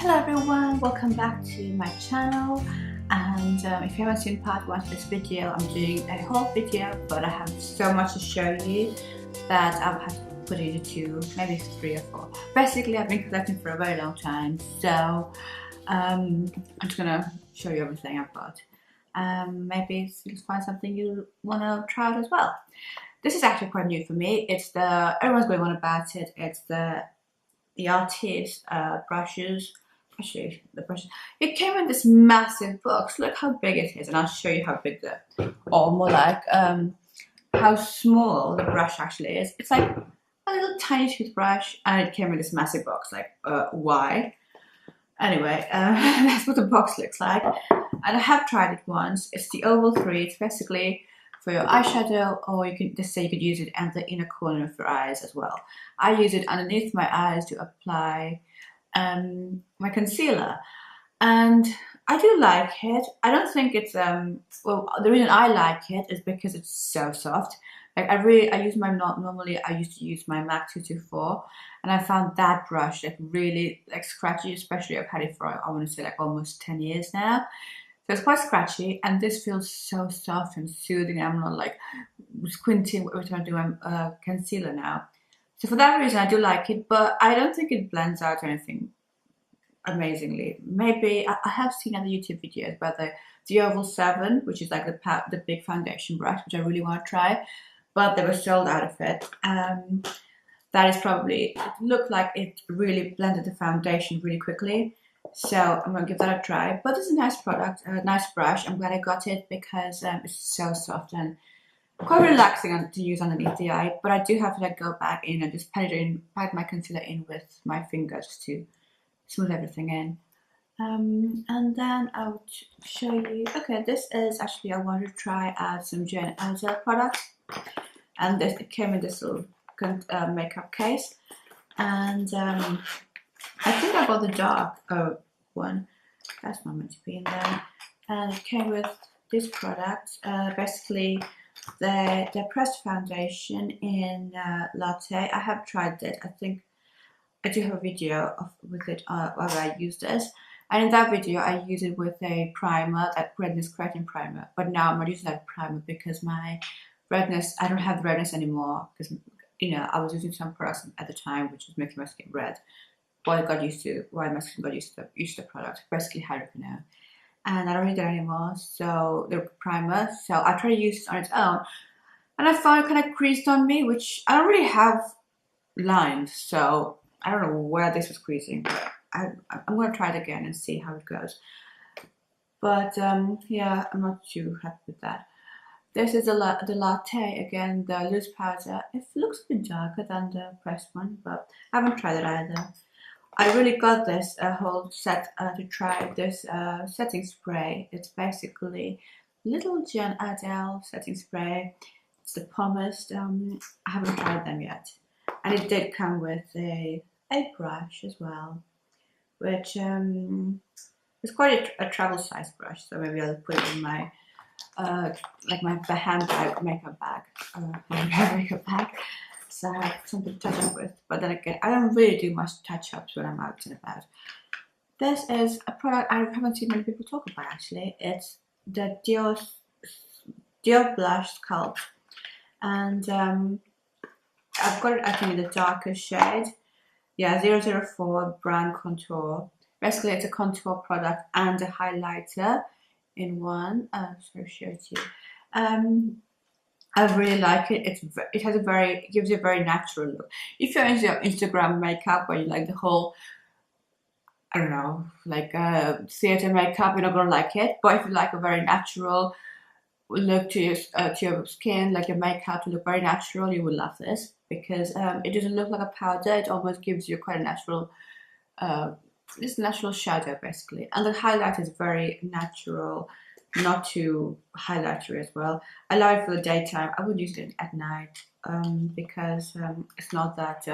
Hello everyone, welcome back to my channel. And if you haven't seen part 1 of this video, I'm doing a whole video, but I have so much to show you that I've had to put it into maybe 3 or 4. Basically, I've been collecting for a very long time, so I'm just gonna show you everything I've got. Maybe you'll find something you want to try out as well. This is actually quite new for me. It's everyone's going on about it. It's the Artis brushes. Actually, the brushes. It came in this massive box. Look how big it is, and I'll show you how big or more like how small the brush actually is. It's like a little tiny toothbrush, and it came in this massive box. Like, why? Anyway, that's what the box looks like. And I have tried it once. It's the Opal 3. It's basically for your eyeshadow, or you can just say you could use it at the inner corner of your eyes as well. I use it underneath my eyes to apply my concealer, and I do like it. I don't think it's well, the reason I like it is because it's so soft. Like I used normally I used to use my MAC 224, and I found that brush like really like scratchy, especially I've had it for I want to say like almost 10 years now. So it's quite scratchy, and this feels so soft and soothing. I'm not like squinting every time I do my concealer now. So for that reason, I do like it, but I don't think it blends out anything amazingly. Maybe I have seen other YouTube videos about the Opal 7, which is like the big foundation brush, which I really want to try, but they were sold out of it. That is probably, it looked like it really blended the foundation really quickly. So I'm going to give that a try. But it's a nice product, a nice brush. I'm glad I got it because it's so soft and quite relaxing to use underneath the eye. But I do have to like go back in and just pat my concealer in with my fingers to smooth everything in. And then I'll show you. Okay, this is actually I want to try out some Iredale products, and it came in this little makeup case, and I think I got the dark one. That's not meant to be in there. And it came with this product. Basically, the pressed foundation in Latte. I have tried it. I think I do have a video with it where I use this. And in that video, I use it with a primer, that Redness creating primer. But now I'm not using that primer because my redness, I don't have the redness anymore because, you know, I was using some products at the time which was making my skin red. Why my skin got used to the product, basically hydroquinone. And I don't need that anymore, so the primer. So I try to use it on its own, and I found it kind of creased on me, which I don't really have lines, so I don't know where this was creasing, but I'm going to try it again and see how it goes. But yeah, I'm not too happy with that. This is the Latte, again, the loose powder. It looks a bit darker than the pressed one, but I haven't tried it either. I really got this whole set to try this setting spray. It's basically little Iredale setting spray. It's the pommest. I haven't tried them yet. And it did come with a brush as well, which is quite a travel size brush. So maybe I'll put it in my like my handbag makeup bag, makeup bag. So I have something to touch up with. But then again, I don't really do much touch-ups when I'm out and about. This is a product I haven't seen many people talk about actually. It's the Dior Blush Sculpt. And I've got it actually in the darker shade. Yeah, 004 Brown Contour. Basically, it's a contour product and a highlighter in one. So I'll show it to you. I really like it. It has gives you a very natural look. If you're into your Instagram makeup where you like the whole, I don't know, like theater makeup, you're not gonna like it. But if you like a very natural look to your skin, like your makeup to look very natural, you will love this because it doesn't look like a powder. It almost gives you quite a natural, this natural shadow basically. And the highlight is very natural. Not too highlighter as well. I love it for the daytime. I would use it at night because it's not that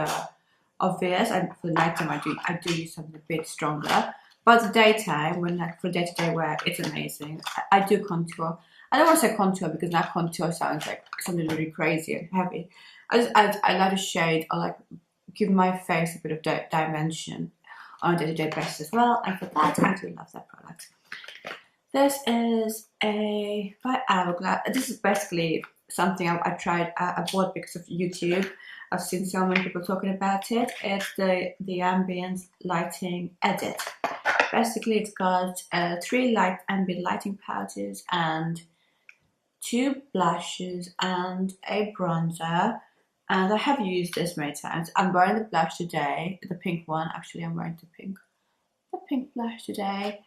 obvious. And for the nighttime, I do use something a bit stronger. But the daytime, for day-to-day wear, it's amazing. I do contour. I don't want to say contour because now contour sounds like something really crazy and heavy. I like a shade or like give my face a bit of dimension. on a day-to-day basis as well, and for that I do love that product. This is by Hourglass. This is basically something I bought because of YouTube. I've seen so many people talking about it. It's the ambient lighting edit. Basically, it's got 3 ambient lighting powders and 2 blushes and a bronzer. And I have used this many times. I'm wearing the blush today, the pink one. Actually, I'm wearing the pink blush today.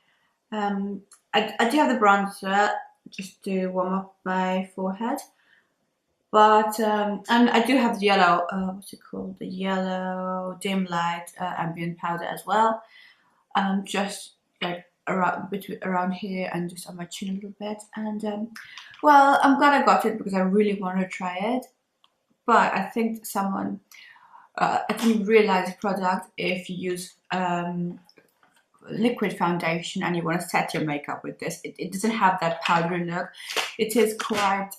I do have the bronzer just to warm up my forehead. But, and I do have the yellow, what's it called? The yellow dim light ambient powder as well. Just like around here and just on my chin a little bit. And, well, I'm glad I got it because I really want to try it. But I think I can realize the product if you use liquid foundation and you want to set your makeup with this. It doesn't have that powdery look. It is quite...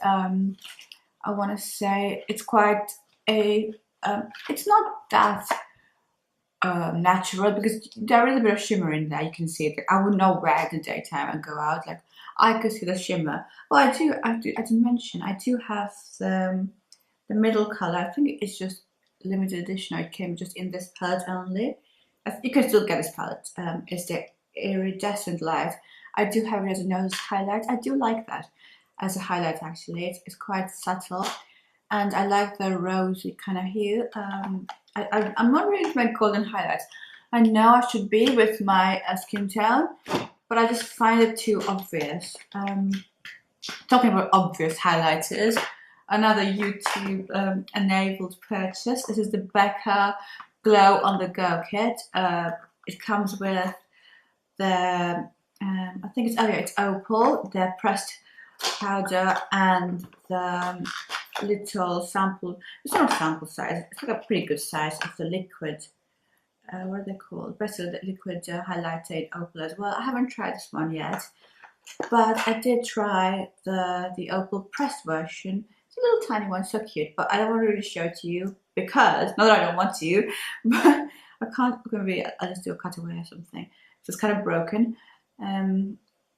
I want to say it's quite it's not that natural because there is a bit of shimmer in there. You can see it. I would not wear it in the daytime and go out. Like I could see the shimmer. Well, I didn't mention. I do have the middle color. I think it's just limited edition. It came just in this palette only. You can still get this palette. It's the iridescent light. I do have it as a nose highlight. I do like that as a highlight actually. It's quite subtle and I like the rosy kind of hue. I'm not really into my golden highlights. I know I should be with my skin tone, but I just find it too obvious. Talking about obvious highlighters, another YouTube enabled purchase. This is the Beca Glow on the Go kit. It comes with the, I think it's Opal, the pressed powder and the little sample. It's not a sample size. It's like a pretty good size of the liquid. What are they called? Basically, the liquid highlighted Opal as well. I haven't tried this one yet, but I did try the Opal pressed version. It's a little tiny one, so cute. But I don't want to really show it to you because not that I don't want to, but I can't. I'll just do a cutaway or something. So it's kind of broken.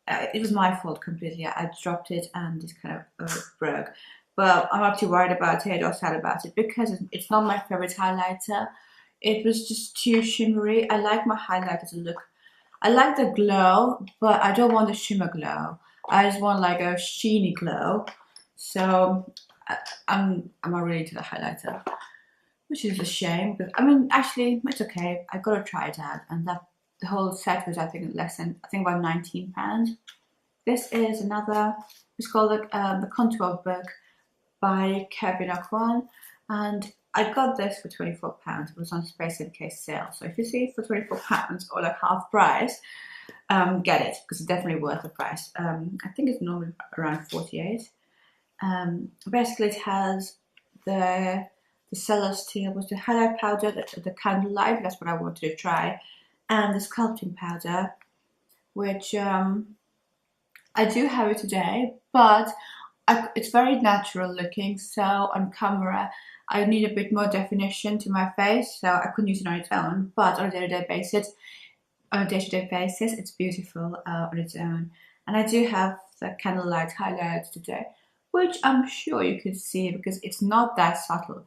It was my fault completely. I dropped it and it kind of broke. But I'm not too worried about it or sad about it because it's not my favorite highlighter. It was just too shimmery. I like my highlighter to look. I like the glow, but I don't want the shimmer glow. I just want like a sheeny glow. So I'm not really into the highlighter, which is a shame. But I mean, actually, it's okay. I gotta try it out, and that. The whole set was I think about £19. This is another. It's called the Contour Book by Aucoin, and I got this for £24. It was on Space NK sale. So if you see it for £24 or like half price, get it because it's definitely worth the price. I think it's normally around 48. Basically, it has the Celestial was the highlight powder, the candlelight. That's what I wanted to try. And the sculpting powder, which I do have it today, but it's very natural looking. So on camera, I need a bit more definition to my face, so I couldn't use it on its own. But on a day-to-day basis, it's beautiful on its own. And I do have the candlelight highlights today, which I'm sure you could see because it's not that subtle.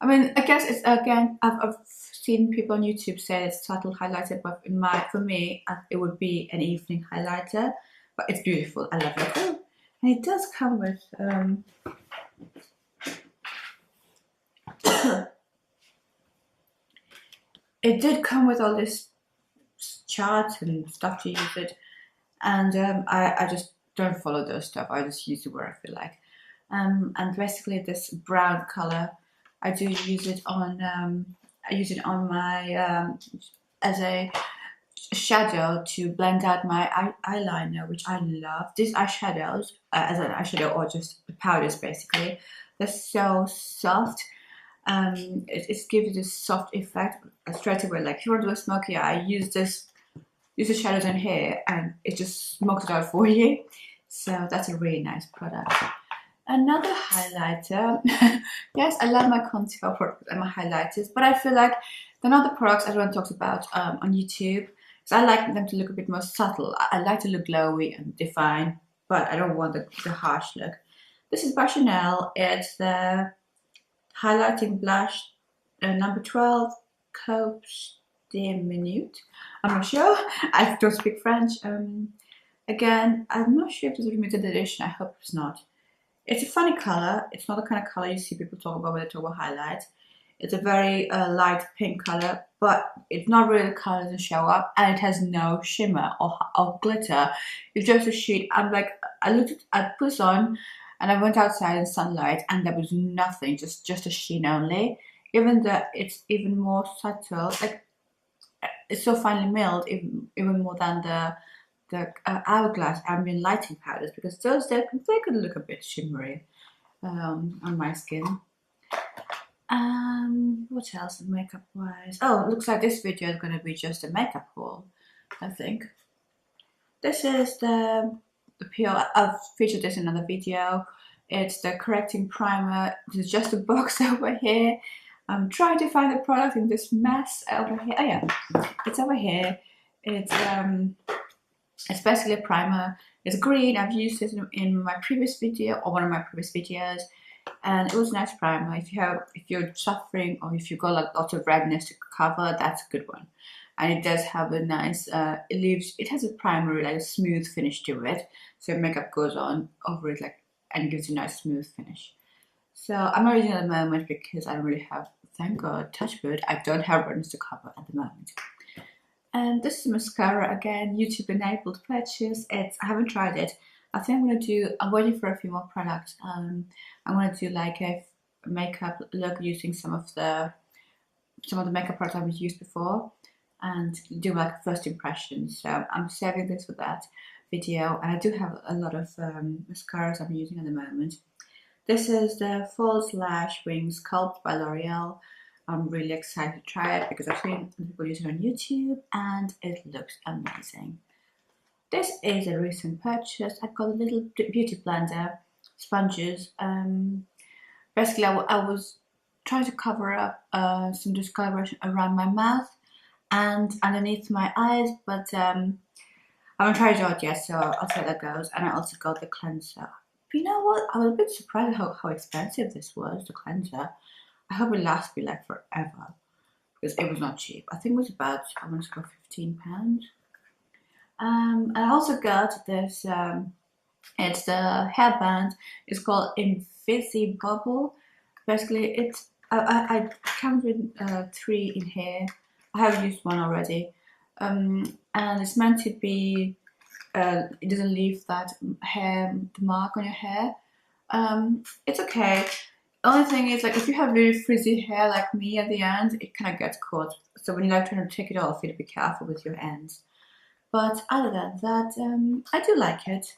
I mean, I guess it's again. I've seen people on YouTube say it's subtle highlighter, but for me, it would be an evening highlighter. But it's beautiful. I love it. Oh, and it does come with. It did come with all this charts and stuff to use it, and I just don't follow those stuff. I just use it where I feel like. And basically, this brown color. I do use it on. I use it on my as a shadow to blend out my eyeliner, which I love. These eyeshadows, as an eyeshadow or just powders, basically, they're so soft. It gives you this soft effect straight away. Like if you want to do a smoky eye, use the shadows in here, and it just smokes it out for you. So that's a really nice product. Another highlighter. Yes, I love my conceal products and my highlighters, but I feel like they're not the products everyone talks about on YouTube. Because I like them to look a bit more subtle. I like to look glowy and defined, but I don't want the harsh look. This is by Chanel. It's the highlighting blush number 12, Coups de Minuit. I'm not sure. I don't speak French. Again, I'm not sure if it's a limited edition. I hope it's not. It's a funny color. It's not the kind of color you see people talk about when they talk about highlights. It's a very light pink color, but it's not really the color to show up, and it has no shimmer or glitter. It's just a sheet. I'm like, I put this on, and I went outside in sunlight, and there was nothing, just a sheen only. Even though it's even more subtle, like it's so finely milled, even more than the Hourglass ambient lighting powders, because those they could look a bit shimmery on my skin. What else makeup wise? Oh, it looks like this video is going to be just a makeup haul, I think. This is the pure. I've featured this in another video. It's the correcting primer. There's just a box over here. I'm trying to find the product in this mess over here. Oh yeah, it's over here. It's basically a primer. It's green. I've used it in my previous video, or one of my previous videos, and it was a nice primer. If you're suffering, or if you've got like lots of redness to cover, that's a good one. And it does have a nice. It has a primer, like a smooth finish to it, so makeup goes on over it like, and gives a nice smooth finish. So I'm not using it at the moment because I don't really have. Thank God, touch wood, I don't have redness to cover at the moment. And this is mascara, again, YouTube enabled purchase. I haven't tried it. I think I'm waiting for a few more products. I'm gonna do like a makeup look using some of the makeup products I've used before, and do like first impressions. So I'm saving this for that video, and I do have a lot of mascaras I'm using at the moment. This is the False Lash Wing Sculpt by L'Oreal. I'm really excited to try it because I've seen people use it on YouTube and it looks amazing. This is a recent purchase. I've got a little beauty blender, sponges. Basically, I was trying to cover up some discoloration around my mouth and underneath my eyes, but I haven't tried it out yet, so I'll see how that goes. And I also got the cleanser. But you know what? I was a bit surprised how expensive this was, the cleanser. I hope it lasts me like forever, because it was not cheap. I think it was about, I want to go £15. And I also got this, it's the hairband. It's called Invisi bobble. Basically, I counted 3 in here. I have used one already. And it's meant to be, it doesn't leave that mark on your hair. It's okay. The only thing is, like, if you have really frizzy hair like me at the end, it kind of gets caught. So when you're like trying to take it off, you have to be careful with your ends. But other than that, I do like it,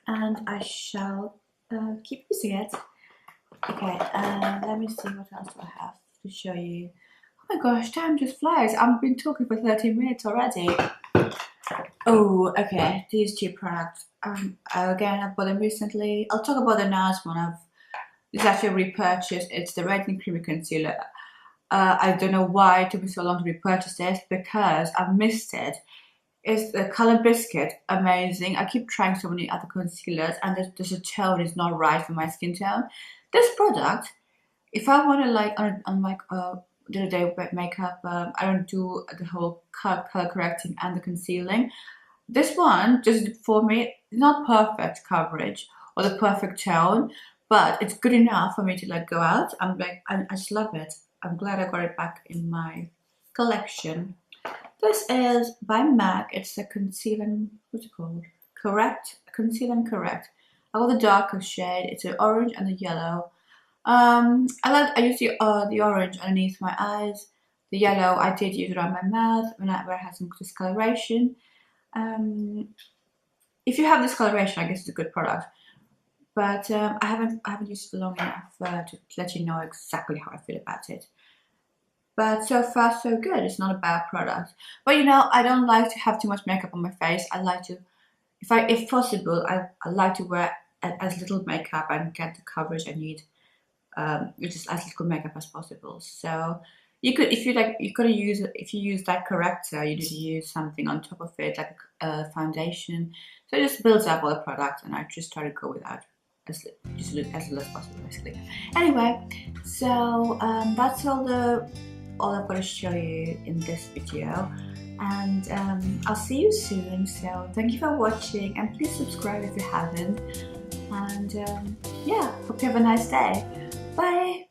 and I shall keep using it. Okay, let me see what else do I have to show you. Oh my gosh, time just flies. I've been talking for 30 minutes already. Oh, okay, these 2 products. Again, I bought them recently. I'll talk about the Nars one. This is actually a repurchase. It's the Redness Creamy Concealer. I don't know why it took me so long to repurchase this, because I've missed it. It's the color Biscuit, amazing. I keep trying so many other concealers, and the tone is not right for my skin tone. This product, if I want to like on like day-to-day makeup, I don't do the whole color correcting and the concealing. This one just for me, not perfect coverage or the perfect tone, but it's good enough for me to like go out. I'm like, I just love it. I'm glad I got it back in my collection. This is by MAC. It's the Conceal and, what's it called? Conceal and Correct. I got the darker shade. It's the orange and the yellow. I use the orange underneath my eyes. The yellow I did use around my mouth where I had some discoloration. If you have discoloration, I guess it's a good product. But I haven't used it for long enough to let you know exactly how I feel about it. But so far so good. It's not a bad product. But you know, I don't like to have too much makeup on my face. I like to, if possible, I like to wear as little makeup and get the coverage I need, just as little makeup as possible. So you could, if you like, you gotta use, if you use that corrector, you need to use something on top of it, like a foundation. So it just builds up all the product, and I just try to go without as little as possible, basically. Anyway, so that's all I've got to show you in this video, and I'll see you soon. So thank you for watching, and please subscribe if you haven't. And yeah, hope you have a nice day. Bye.